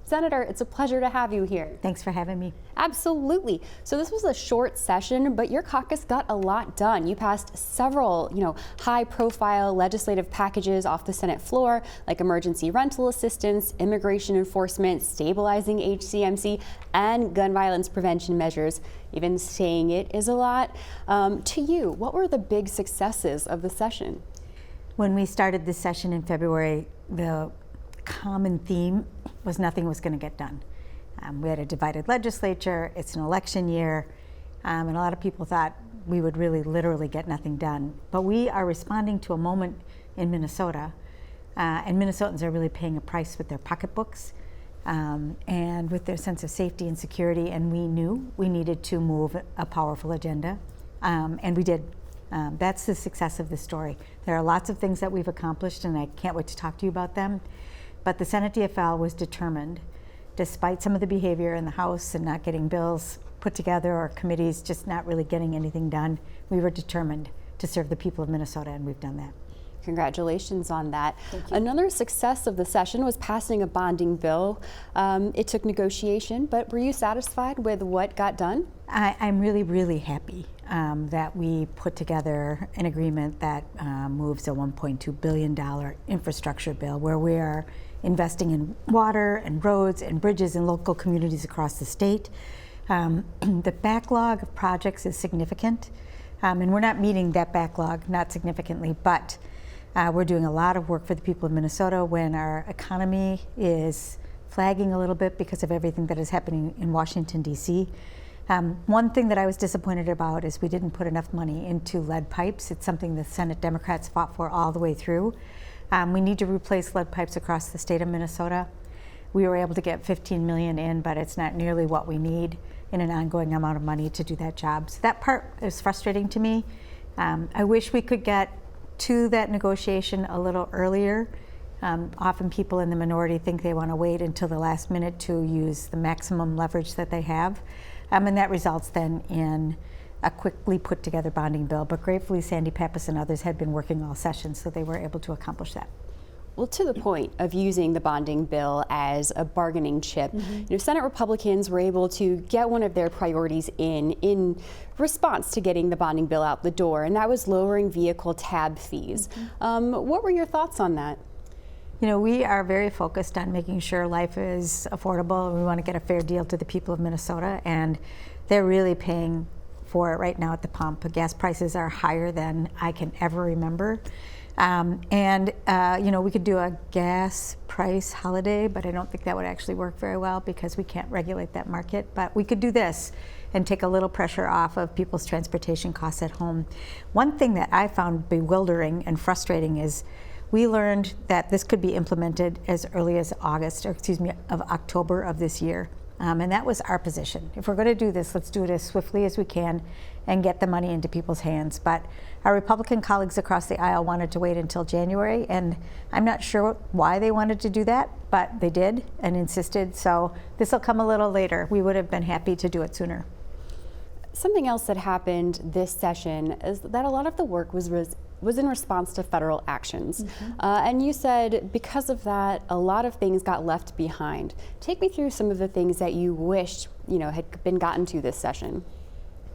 Senator, it's a pleasure to have you here. Thanks for having me. Absolutely. So this was a short session, but your caucus got a lot done. You passed several, high-profile legislative packages off the Senate floor, like emergency rental assistance, immigration enforcement, stabilizing HCMC, and gun violence prevention measures. Even saying it is a lot. To you, what were the big successes of the session? When we started this session in February, the common theme was nothing was going to get done. We had a divided legislature, it's an election year, and a lot of people thought we would really literally get nothing done. But we are responding to a moment in Minnesota, and Minnesotans are really paying a price with their pocketbooks and with their sense of safety and security, and we knew we needed to move a powerful agenda, and we did. That's the success of this story. There are lots of things that we've accomplished, and I can't wait to talk to you about them. But the Senate DFL was determined, despite some of the behavior in the House and not getting bills put together or committees just not really getting anything done, we were determined to serve the people of Minnesota, and we've done that. Congratulations on that. Thank you. Another success of the session was passing a bonding bill. It took negotiation, but were you satisfied with what got done? I'm really, really happy that we put together an agreement that moves a $1.2 billion infrastructure bill where we are investing in water and roads and bridges in local communities across the state. The backlog of projects is significant, and we're not meeting that backlog, not significantly, but we're doing a lot of work for the people of Minnesota when our economy is flagging a little bit because of everything that is happening in Washington, D.C. One thing that I was disappointed about is we didn't put enough money into lead pipes. It's something the Senate Democrats fought for all the way through. We need to replace lead pipes across the state of Minnesota. We were able to get $15 million in, but it's not nearly what we need in an ongoing amount of money to do that job. So that part is frustrating to me. I wish we could get to that negotiation a little earlier. Often people in the minority think they want to wait until the last minute to use the maximum leverage that they have. And that results then in a quickly put together bonding bill. But gratefully, Sandy Pappas and others had been working all session, so they were able to accomplish that. Well, to the point of using the bonding bill as a bargaining chip, Senate Republicans were able to get one of their priorities in response to getting the bonding bill out the door, and that was lowering vehicle tab fees. What were your thoughts on that? We are very focused on making sure life is affordable. We want to get a fair deal to the people of Minnesota, and they're really paying for it right now at the pump. Gas prices are higher than I can ever remember. We could do a gas price holiday, but I don't think that would actually work very well because we can't regulate that market. But we could do this and take a little pressure off of people's transportation costs at home. One thing that I found bewildering and frustrating is we learned that this could be implemented as early as October of this year. And that was our position. If we're going to do this, let's do it as swiftly as we can and get the money into people's hands. But our Republican colleagues across the aisle wanted to wait until January, and I'm not sure why they wanted to do that, but they did and insisted. So this will come a little later. We would have been happy to do it sooner. Something else that happened this session is that a lot of the work was in response to federal actions. And you said because of that, a lot of things got left behind. Take me through some of the things that you wished, had been gotten to this session.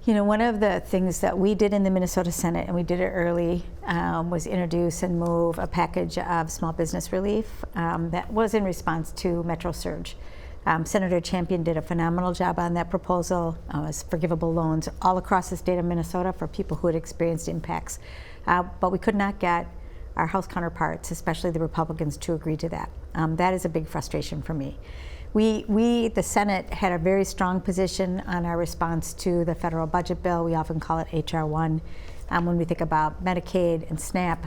One of the things that we did in the Minnesota Senate, and we did it early, was introduce and move a package of small business relief that was in response to Metro Surge. Senator Champion did a phenomenal job on that proposal. It was forgivable loans all across the state of Minnesota for people who had experienced impacts. But we could not get our House counterparts, especially the Republicans, to agree to that. That is a big frustration for me. We, the Senate, had a very strong position on our response to the federal budget bill. We often call it H.R. 1. When we think about Medicaid and SNAP,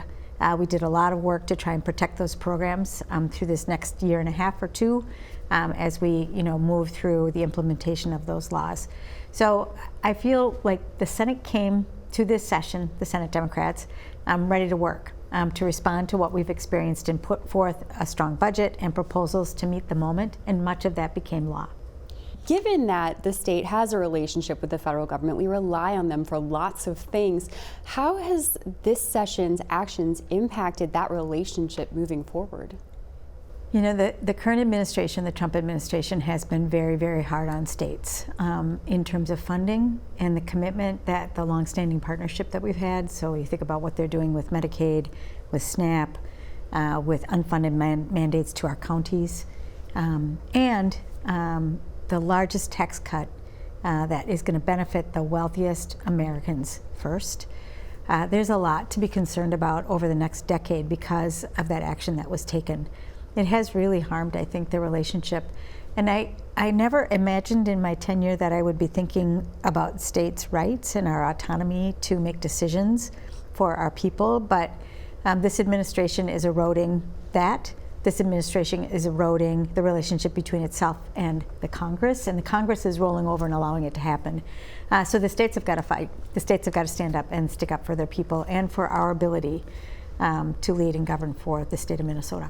we did a lot of work to try and protect those programs through this next year and a half or two as we move through the implementation of those laws. So I feel like the Senate came to this session, the Senate Democrats, ready to work. To respond to what we've experienced and put forth a strong budget and proposals to meet the moment, and much of that became law. Given that the state has a relationship with the federal government, we rely on them for lots of things. How has this session's actions impacted that relationship moving forward? You know, the current administration, the Trump administration, has been very, very hard on states in terms of funding and the commitment that the longstanding partnership that we've had. So you think about what they're doing with Medicaid, with SNAP, with unfunded mandates to our counties, and the largest tax cut that is going to benefit the wealthiest Americans first. There's a lot to be concerned about over the next decade because of that action that was taken. It has really harmed, I think, the relationship. And I never imagined in my tenure that I would be thinking about states' rights and our autonomy to make decisions for our people, but this administration is eroding that. This administration is eroding the relationship between itself and the Congress, and the Congress is rolling over and allowing it to happen. So the states have got to fight. The states have got to stand up and stick up for their people and for our ability to lead and govern for the state of Minnesota.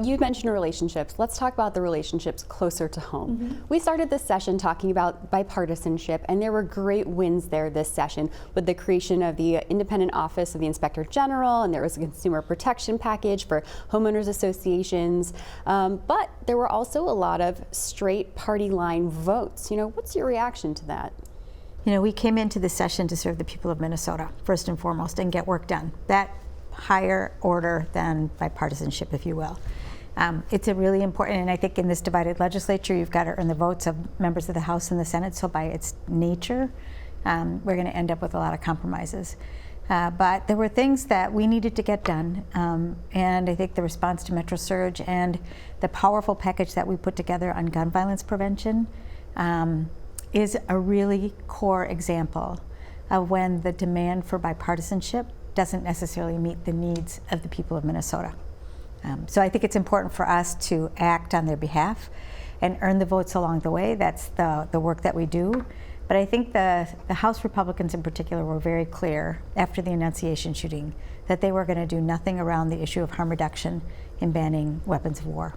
You mentioned relationships. Let's talk about the relationships closer to home. We started this session talking about bipartisanship, and there were great wins there this session with the creation of the Independent Office of the Inspector General, and there was a consumer protection package for homeowners associations. But there were also a lot of straight party line votes. You know, what's your reaction to that? You know, we came into this session to serve the people of Minnesota, first and foremost, and get work done. That higher order than bipartisanship, if you will. It's a really important, and I think in this divided legislature, you've got to earn the votes of members of the House and the Senate, so by its nature, we're going to end up with a lot of compromises. But there were things that we needed to get done, and I think the response to Metro Surge and the powerful package that we put together on gun violence prevention is a really core example of when the demand for bipartisanship doesn't necessarily meet the needs of the people of Minnesota. So I think it's important for us to act on their behalf and earn the votes along the way. That's the work that we do. But I think the House Republicans in particular were very clear after the Annunciation shooting that they were going to do nothing around the issue of harm reduction in banning weapons of war.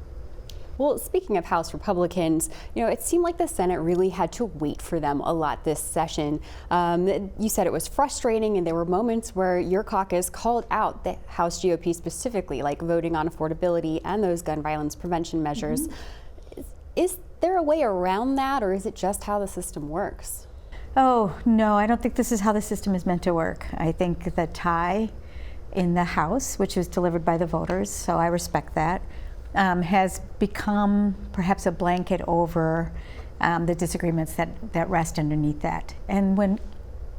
Well, speaking of House Republicans, you know, it seemed like the Senate really had to wait for them a lot this session. You said it was frustrating, and there were moments where your caucus called out the House GOP specifically, like voting on affordability and those gun violence prevention measures. Is there a way around that, or is it just how the system works? Oh, no, I don't think this is how the system is meant to work. I think the tie in the House, which was delivered by the voters, so I respect that, has become perhaps a blanket over the disagreements that rest underneath that. And when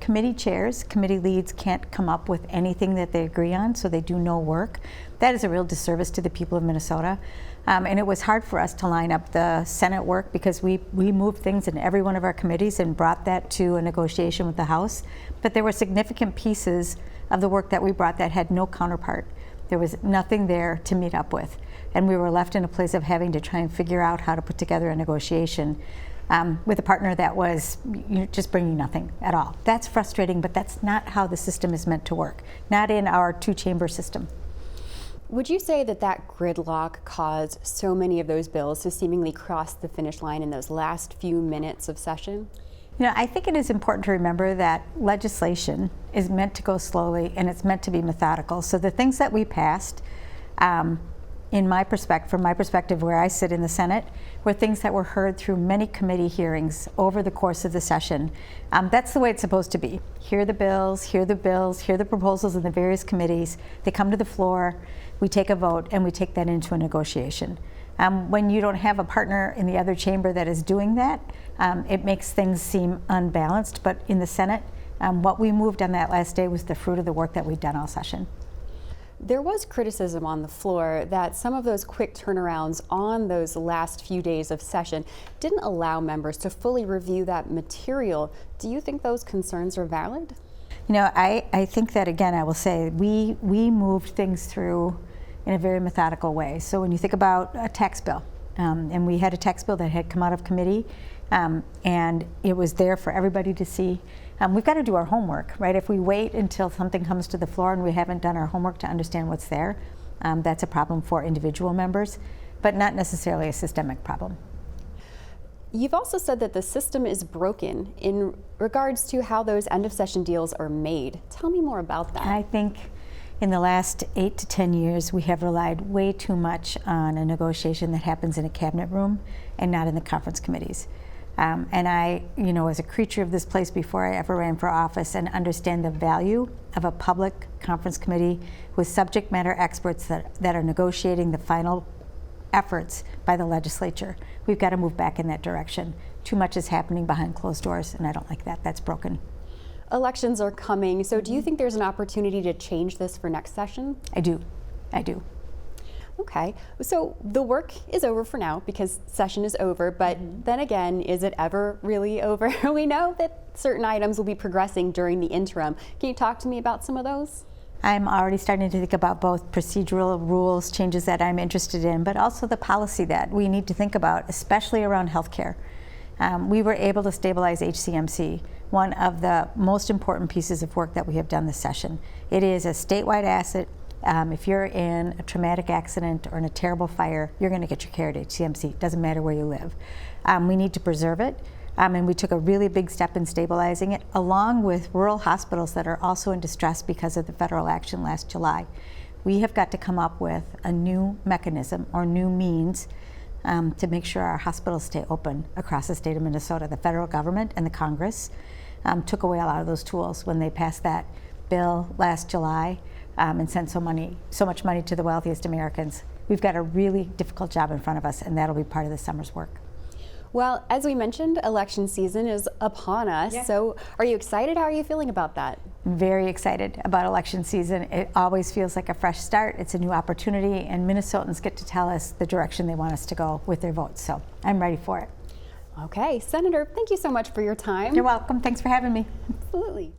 committee chairs, committee leads can't come up with anything that they agree on, so they do no work, that is a real disservice to the people of Minnesota. And it was hard for us to line up the Senate work because we moved things in every one of our committees and brought that to a negotiation with the House. But there were significant pieces of the work that we brought that had no counterpart. There was nothing there to meet up with. And we were left in a place of having to try and figure out how to put together a negotiation with a partner that was just bringing nothing at all. That's frustrating, but that's not how the system is meant to work, not in our two-chamber system. Would you say that that gridlock caused so many of those bills to seemingly cross the finish line in those last few minutes of session? You know, I think it is important to remember that legislation is meant to go slowly and it's meant to be methodical. So the things that we passed, from my perspective where I sit in the Senate, were things that were heard through many committee hearings over the course of the session. That's the way it's supposed to be. Hear the bills, hear the proposals in the various committees. They come to the floor, we take a vote, and we take that into a negotiation. When you don't have a partner in the other chamber that is doing that, it makes things seem unbalanced. But in the Senate, what we moved on that last day was the fruit of the work that we've done all session. There was criticism on the floor that some of those quick turnarounds on those last few days of session didn't allow members to fully review that material. Do you think those concerns are valid? You know, I think that, again, I will say we moved things through in a very methodical way. So when you think about a tax bill, and we had a tax bill that had come out of committee, and it was there for everybody to see. We've got to do our homework, right? If we wait until something comes to the floor and we haven't done our homework to understand what's there, that's a problem for individual members, but not necessarily a systemic problem. You've also said that the system is broken in regards to how those end of session deals are made. Tell me more about that. I think In the last 8 to 10 years, we have relied way too much on a negotiation that happens in a cabinet room and not in the conference committees. And I, as a creature of this place before I ever ran for office, and understand the value of a public conference committee with subject matter experts that are negotiating the final efforts by the legislature. We've got to move back in that direction. Too much is happening behind closed doors, and I don't like that. That's broken. Elections are coming, so do you think there's an opportunity to change this for next session? I do. Okay, so the work is over for now because session is over, but then again, is it ever really over? We know that certain items will be progressing during the interim. Can you talk to me about some of those? I'm already starting to think about both procedural rules, changes that I'm interested in, but also the policy that we need to think about, especially around healthcare. We were able to stabilize HCMC, one of the most important pieces of work that we have done this session. It is a statewide asset. If you're in a traumatic accident or in a terrible fire, you're going to get your care at HCMC. It doesn't matter where you live. We need to preserve it, and we took a really big step in stabilizing it, along with rural hospitals that are also in distress because of the federal action last July. We have got to come up with a new mechanism or new means to make sure our hospitals stay open across the state of Minnesota. The federal government and the Congress took away a lot of those tools when they passed that bill last July and sent so much money to the wealthiest Americans. We've got a really difficult job in front of us, and that'll be part of this summer's work. Well, as we mentioned, election season is upon us. Yeah. So are you excited? How are you feeling about that? I'm very excited about election season. It always feels like a fresh start. It's a new opportunity, and Minnesotans get to tell us the direction they want us to go with their votes. So I'm ready for it. Okay, Senator, thank you so much for your time. You're welcome. Thanks for having me. Absolutely.